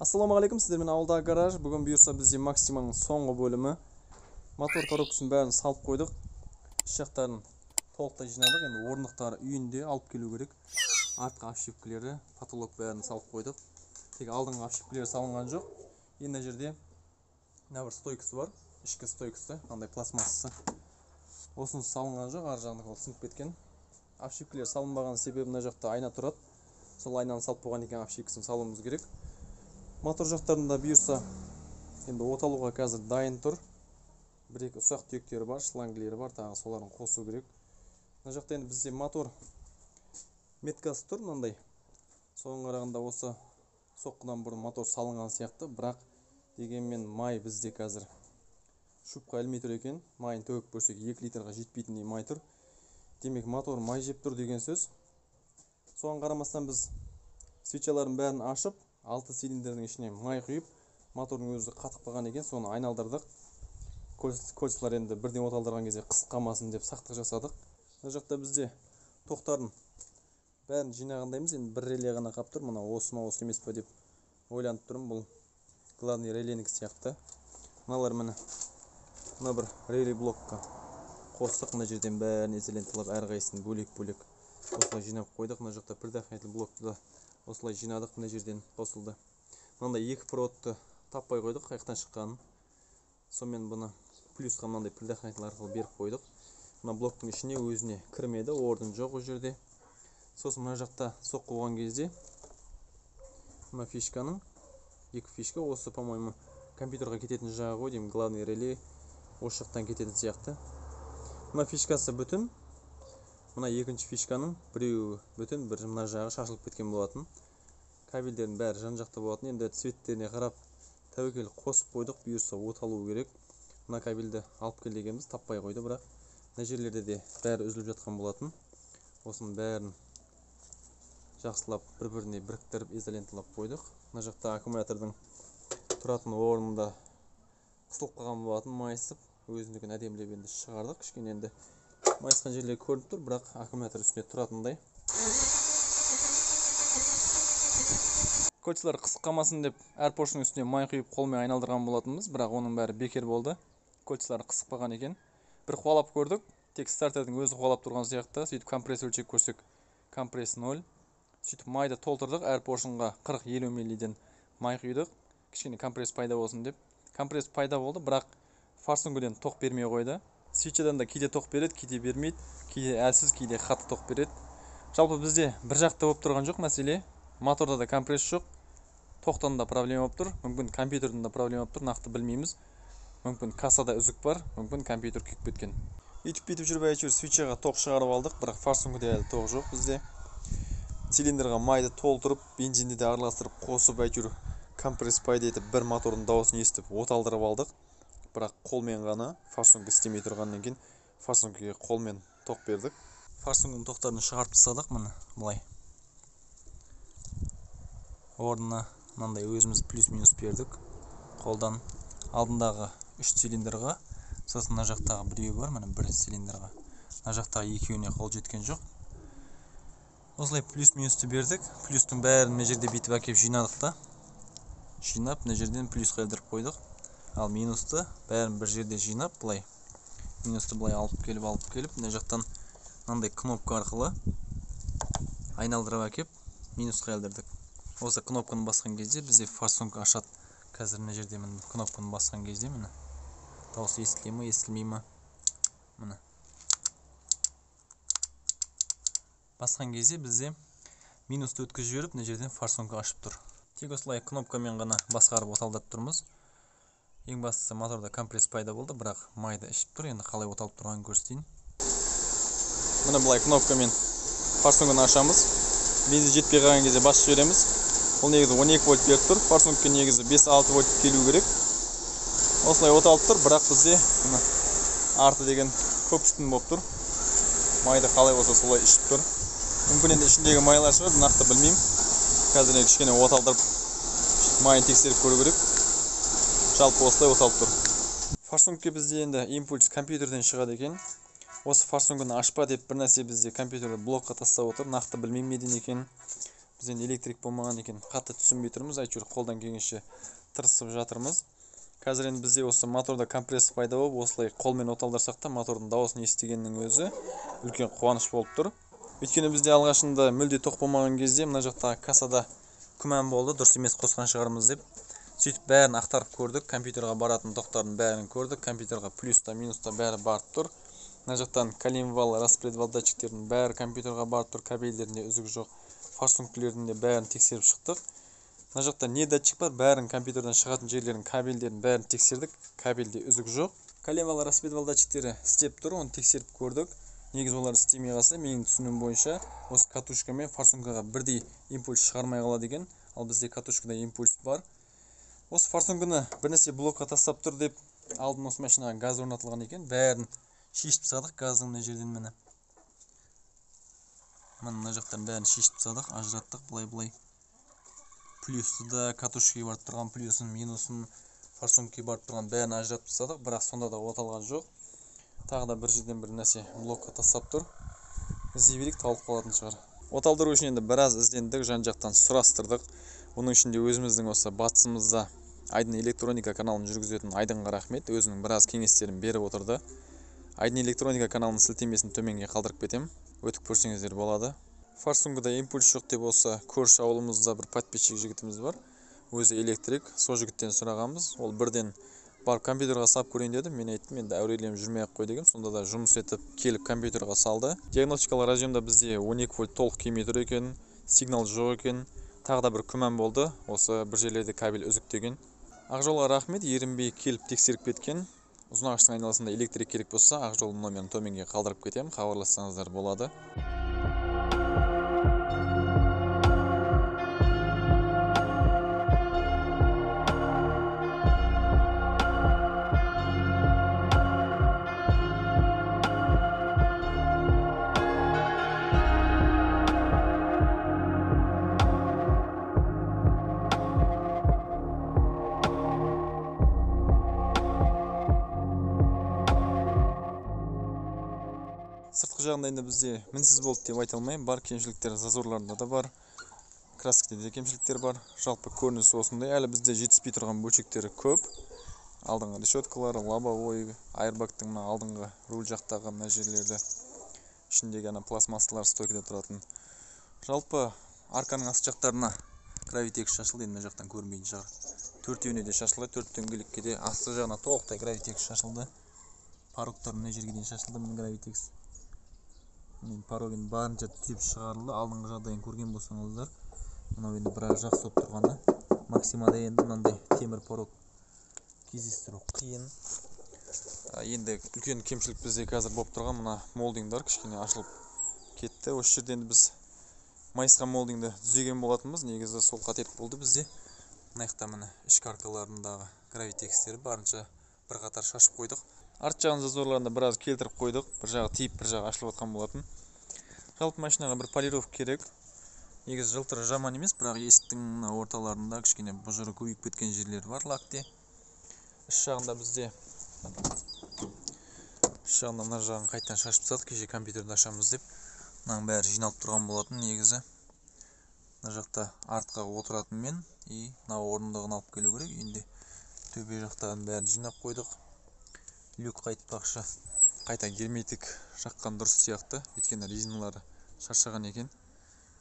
Ассалаумағалейкум, сіздермен ауылдағы гараж. Бүгін бұйырса бізде Максиманың соңғы бөлімі. Мотор коробкасын бәрін салып қойдық. Іш жақтарын толықтай жинадық. Енді орындықтары үйінде алып келу керек. Артқы обшивкілері, потолок бәрін салып қойдық. Тек алдыңғы обшивкілері салынған жоқ. Енді жерде мына бір стойкасы бар. Ішкі стойкасы, андай пластмассасы. Осының салынған жоқ, ар жағында сынып кеткен. Обшивкілер салынбаған себебі мына жақта айна тұрады. Сол айнаны салып қойған екен, обшивкасын салуымыз керек. Мотор жақтарында бұйырса енді оталуға қазір дайын тұр. Бір-екі ұсақ түйектері бар, шлангілері бар, тағы соларын қосу керек. Мына жақта енді бізде мотор меткасы тұр мынандай. Соған қарағанда осы соққыдан бұрын мотор салынған сияқты, бірақ дегенмен май бізде қазір шупқа ілмей тұр екен. Майын төгіп көрсек 2 литрға жетпейтіндей май тұр. Демек мотор май жеп тұр деген сөз. Соған қарамастан біз свечаларын бәрін ашып, 6 цилиндрдің ішіне май құйып, мотордың өзі қатып қалған екен, соны айналдырдық. Кольцалар енді бірден оталдырған кезде қысып қалмасын деп сақтық жасадық. Мына жақта бізде тоқтарын бәрін жинағандаймыз. Енді бір реле ғана қалып тұр. Мына осы ма осы емес пе деп ойланып тұрмын. Бұл главный релейник сияқты. Мыналар міне мына бір релей блокқа қостық. Мына жерден бәрін изоленталап әрқайсысын бөлек-бөлек осылай жинап қойдық. Мына жақта предохранитель блокты да осылай жинадық, мына жерден қосылды. Мынандай екі проводты таппай қойдық, қаяқтан шыққанын. Сонымен бұны плюсқа мынандай предохранитель арқылы беріп қойдық. Мына блоктың ішіне өзіне кірмеді, орын жоқ ол жерде. Сосын мына жақта соққы болған кезде мына фишканың екі фишка, осы по-моему компьютерға кететін жағы ғой деймін, главный реле осы жақтан кететін сияқты. Мына фишкасы бүтін. Мына екінші фишканың біреуі бүтін, бір мына жағы шашылып кеткен болатын. Кабельдердің бәрі жан жақта болатын. Енді цветтеріне қарап тәуекел қосып қойдық, бұйырса оталу керек. Мына кабельді алып кел дегенбіз, таппай қойды, бірақ мына жерлерде де бәрі үзіліп жатқан болатын. Осының бәрін жақсылап бір-біріне біріктіріп изоленталап қойдық. Мына жақта аккумулятордың тұратын орнында қысылып қалған болатын, майысып. Өзіндігін әдемілеп енді шығардық. Кішкене енді майысқан жерлер көрініп тұр, бірақ аккумулятор үстінде тұратындай. Кольцалар қысып қалмасын деп әр поршының үстіне май құйып қолмен айналдырған болатынбыз, бірақ оның бәрі бекер болды. Кольцалар қысып қалған екен. Бір қуалап көрдік, тек стартердің өзі қуалап тұрған сияқты. Сөйтіп компресс өлшеп көрсек, компресс 0. Сөйтіп майды толтырдық, әр поршынға 40-50 миллиден май құйдық. Кішкене компресс пайда болсын деп. Компресс пайда болды, бірақ форсункіден тоқ бермей қойды. Свечадан да кейде тоқ береді, кейде бермейді, кейде әлсіз, кейде қатты тоқ береді. Жалпы бізде бір жақта болып тұрған жоқ мәселе. Моторда да компресс жоқ, тоқтан да проблема болып тұр. Мүмкін компьютердің да проблема болып тұр, нақты білмейміз. Мүмкін кассада үзік бар, мүмкін компьютер күйіп кеткен. Үйтіп-бүйтіп жүріп әйтеуір свечаға тоқ шығарып алдық, бірақ форсункіде әлі тоқ жоқ бізде. Цилиндрға майды толтырып, бензинді де араластырып қосып, әйтеуір компресс пайда етіп, бір мотордың дауысын естіп, оталдырып алдық. Бірақ қолмен ғана, форсункі істемей тұрғаннан кейін форсункіге қолмен тоқ бердік. Форсункінің тоқтарын шығарып тастадық, міне былай. Орнына мынандай өзіміз плюс-минус бердік. Қолдан алдындағы 3 цилиндрға, сосын мына жақтағы біреуі бар, міне 1 цилиндрға. Мына жақтағы екеуіне қол жеткен жоқ. Осылай плюс-минусты бердік. Плюстың бәрін мына жерде бүйтіп әкеп жинадық та. Жинап, мына жерден плюсқа ілдіріп қойдық. Ал минусты бәрін бір жерде жинап, былай. Минусты былай алып келіп, мына жақтан мынандай кнопка арқылы айналдырып әкеп минусқа ілдірдік. Осы кнопканы басқан кезде бізде форсунка ашады. Қазір мына жерде міне кнопканы басқан кезде міне дауысы естіле ме, естілмей ме? Міне. Басқан кезде бізде минусты өткізіп жіберіп, мына жерден форсунка ашып тұр. Тек осылай кнопкамен ғана басқарып оталдап тұрмыз. Ең бастысы моторда компресс пайда болды, бірақ майды ішіп тұр. Енді қалай оталып тұрғанын көрсетейін. Міне былай кнопкамен форсунканы ашамыз. Бензин жетпей қалған кезде басып жібереміз. Бұл негізі 12 вольт беріп тұр. Форсункке негізі 5-6 вольт келу керек. Осылай оталып тұр, бірақ бізде арты деген көп түтін болып тұр. Майды қалай болса солай ішіп тұр. Мүмкін енді ішіндегі майлар шығар, нақты білмеймін. Қазір кішкене оталдырып майын тексеріп көру керек. Жалпы осылай оталып тұр. Форсункке бізде енді импульс компьютерден шығады екен. Осы форсунканы ашпа деп бір нәрсе бізде компьютерді блокқа тастап отыр. Нақты білмеймін неден екенін. Біз енді электрик болмаған екен қатты түсінбей тұрмыз, әйтеуір қолдан келгенше тырысып жатырмыз. Қазір енді бізде осы моторда компрессор пайда болып, осылай қолмен оталдарсақ та мотордың дауысын естігеннің өзі үлкен қуаныш болып тұр. Өйткені бізде алғашында мүлде тоқ болмаған кезде мына жақта кассада күмән болды, дұрыс емес қосқан шығармыз деп. Сөйтіп бәрін ақтарып көрдік, компьютерға баратын тоқтардың бәрін көрдік, компьютерға плюста, минуста бәрі барып тұр. Мына жақтан коленвал, распредвал датчиктердің бәрі компьютерға барып тұр, кабельдерінде үзік жоқ, форсункілерінде бәрін тексеріп шықтық. Мына жақта не датчик бар, бәрін компьютерден шығатын жерлердің кабельдерін бәрін тексердік, кабельде үзік жоқ. Коленвал, распредвал датчиктері істеп тұр, оны тексеріп көрдік. Негіз олар істемей қалса, менің түсінуім бойынша осы катушка мен форсункаға бірдей импульс шығармай қалады екен. Ал бізде катушкада импульс бар. Осы форсунканы бірнәрсе блокқа тастап тұр деп алдын осы машинаға газ орнатылған екен. Бәрін шешіп тастадық газдың мына жерден міне. Мына жақтан бәрін шешіп тастадық, ажыраттық былай-былай. Плюсты да катушкаға барып тұрған плюсын, минусын, форсункаға барып тұрған бәрін ажыратып тастадық, бірақ сонда да оталған жоқ. Тағы да бір жерден бір нәрсе блокқа тастап тұр. Іздей берейік, табылып қалатын шығар. Оталдыру үшін енді біраз іздендік, жан-жақтан сұрастырдық. Оның ішінде өзіміздің осы батысымызда Айдын электроника каналын жүргізетін Айдынға рахмет, өзінің біраз кеңестерін беріп отырды. Айдын электроника каналының сілтемесін төменге қалдырып кетем, өтіп көрсеңіздер болады. Форсункада импульс жоқ деп болса, көрші ауылымызда бір подписчик жігітіміз бар. Өзі электрик, сол жігіттен сұрағанбыз. Ол бірден барып компьютерға салып көрейін деді. Мен айттым, енді әурейлем жүрмей-ақ қой дегем. Сонда да жұмыс етіп келіп компьютерға салды. Диагностикалық разъемда бізде 12 вольт толық келмей тұр екен, сигнал жоқ екен. Тағы да бір күмән болды. Осы бір жерлерде кабель үзік деген. Ақжолға рахмет, ерінбей келіп тексеріп кеткен. Ұзынағаштың айналасында электрик керек болса, Ақжол номерін төменге қалдырып кетем, хабарлассаңыздар болады. Сыртқы жағында енді бізде мінсіз болды деп айта алмаймын. Бар кемшіліктер, зазорларында да бар. Краскада да кемшіліктер бар. Жалпы көрінісі осындай. Әлі бізде жетіспей тұрған бөлшектері көп. Алдыңғы решеткалары, лобовой, айрбактың мына алдыңғы руль жақтағы мына жерлерді, ішіндегі ана пластмассалар стойкада тұратын. Жалпы арканың астық жақтарына гравитекс шашылды, енді мына жақтан көрінбейтін шығар. Төртеуіне де шашылды, төрт дөңгелекке де астық жағына толықтай гравитекс шашылды. Пароктар мына жерге дейін шашылды, міне гравитекс. Мен парогын барынша түзеп шығарылды. Алдыңғы жағдайын көрген болсаңыздар, мынау енді біраз жақсы болып тұрғаны. Максимада енді мынандай темір порог кездестіру қиын. Енді үлкен кемшілік бізде қазір болып тұрған мына молдингдар кішкене ашылып кетті. Осы жерде енді біз майысқан молдингді түзеген болатынбыз. Негізі сол қателік болды бізде. Мына жақта міне ішкі аркаларындағы гравитекстері барынша бір қатар шашып қойдық. Арт жағын зазорларында біраз келтіріп қойдық. Bir жағы тиіп, бір жағы ашылып жатқан болатын. Жалпы машинаға бір полировка керек. Негізі жылтыры жаман емес, бірақ есіктің орталарында кішкене бұжыры көбейіп кеткен жерлер бар лакте. Іш жағында бізде мына жағын қайтадан шашып тастадық, кеше компьютерді ашамыз деп. Мынаның бәрі жиналып тұрған болатын негізі. Мына жақта артқа отыратын мен и мына орындығын алып келу керек. Енді төбе жақтарын бәрін жинап қойдық. Люк қайтпақшы, қайта герметик жаққан дұрыс сияқты, өйткені резиналары шаршаған екен.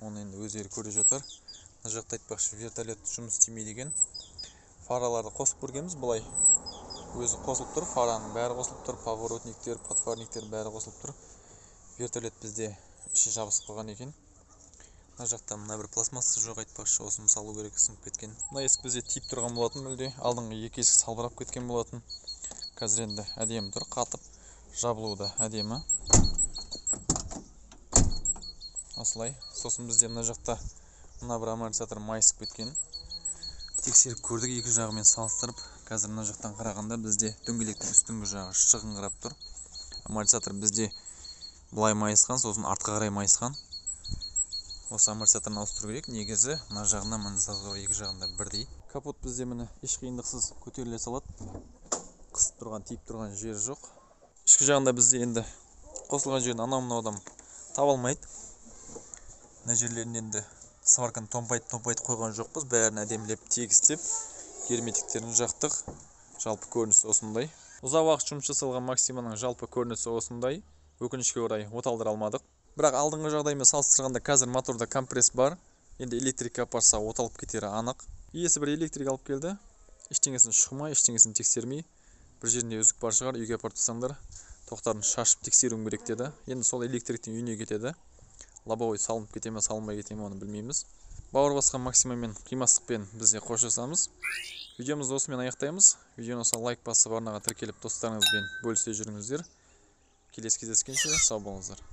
Оны енді өздері көре жатар. Мына жақта айтпақшы, вертолет жұмыс істемейді екен. Фараларды қосып көргенбіз, былай өзі қосылып тұр, фараның бәрі қосылып тұр, поворотниктер, подфарниктер бәрі қосылып тұр. Вертолет бізде іші жабысып қалған екен. Мына жақта мына бір пластмасса жоқ айтпақшы, осыны салу керек, сынып кеткен. Мына есік бізде тиіп тұрған болатын мүлде, алдыңғы екі есік салбырап кеткен болатын. Қазір енді әдемі тұр, қатып жабылуы да әдемі. Осылай. Сосын бізде мына жақта мына бір амортизатор майысып кеткен. Тексеріп көрдік, екі жағымен салыстырып. Қазір мына жақтан қарағанда бізде дөңгелектің үстіңгі жағы шығыңқырап тұр. Амортизатор бізде былай майысқан, сосын артқа қарай майысқан. Осы амортизаторын ауыстыру керек. Негізі мына жағына мына зазор екі жағында бірдей. Капот бізде міне еш қиындықсыз көтеріле салады. Қысып тұрған, тиіп тұрған жер жоқ. Ішкі жағында бізде енді қосылған жерін анау-мынаудан таба алмайды. Мына жерлерін енді Сварканы томпайт қойған жоқпыз. Бәрін әдемілеп тегістеп, герметиктерін жақтық. Жалпы көрінісі осындай. Ұзақ уақыт жұмыс жасалған Максиманың жалпы көрінісі осындай. Өкінішке орай оталдыра алмадық. Бірақ алдыңғы жағдаймен салыстырғанда қазір моторда компресс бар. Енді электрик апарса оталып кетері анық. Иесі бір электрик алып келді. Ештеңесін шұқымай, ештеңесін тексермей. Бір жерінде үзік бар шығар, үйге апарып тастаңдар. Тоқтарын шашып тексеруім керек деді. Енді сол электриктің үйіне кетеді. Лобовой салынып кете ме, салынбай кете ме, оны білмейміз. Бауыр басқан Максимамен қимастықпен бізде қоштасамыз. Видеомызды осымен аяқтаймыз. Видеоны болса лайк басып арнаға тіркеліп достарыңызбен бөлісе жүріңіздер. Келесі кездескенше сау болыңыздар.